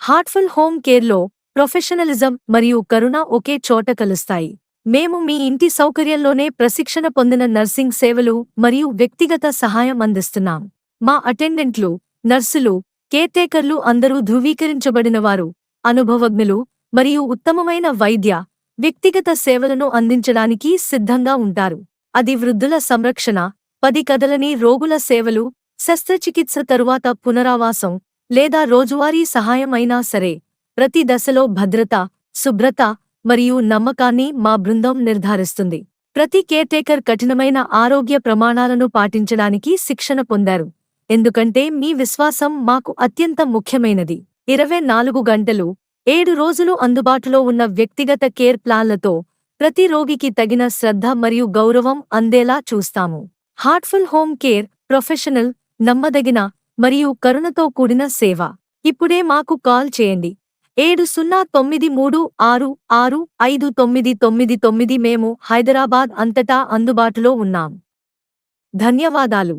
Heartful home కేర్లో professionalism మరియు కరుణ ఒకే చోట కలుస్తాయి. మేము మీ ఇంటి సౌకర్యంలోనే ప్రశిక్షణ పొందిన నర్సింగ్ సేవలు మరియు వ్యక్తిగత సహాయం అందిస్తున్నాం. మా అటెండెంట్లు, నర్సులు, కేర్టేకర్లు అందరూ ధృవీకరించబడినవారు, అనుభవజ్ఞులు మరియు ఉత్తమమైన వైద్య, వ్యక్తిగత సేవలను అందించడానికి సిద్ధంగా ఉంటారు. అది వృద్ధుల సంరక్షణ, 10 కదలని రోగుల సేవలు, శస్త్రచికిత్స తరువాత పునరావాసం, లేదా రోజువారీ సహాయం అయినా సరే, ప్రతి దశలో భద్రత, శుభ్రత మరియు నమ్మకాన్ని మా బృందం నిర్ధారిస్తుంది. ప్రతి కేర్టేకర్ కఠినమైన ఆరోగ్య ప్రమాణాలను పాటించడానికి శిక్షణ పొందారు, ఎందుకంటే మీ విశ్వాసం మాకు అత్యంత ముఖ్యమైనది. 24 గంటలు, 7 రోజులు అందుబాటులో ఉన్న వ్యక్తిగత కేర్ ప్లాన్లతో ప్రతి రోగికి తగిన శ్రద్ధ మరియు గౌరవం అందేలా చూస్తాము. హార్ట్ఫుల్ హోమ్ కేర్ ప్రొఫెషనల్, నమ్మదగిన మరియు కరుణతో కూడిన సేవ. ఇప్పుడే మాకు కాల్ చేయండి. 7033665999. మేము హైదరాబాద్ అంతటా అందుబాటులో ఉన్నాం. ధన్యవాదాలు.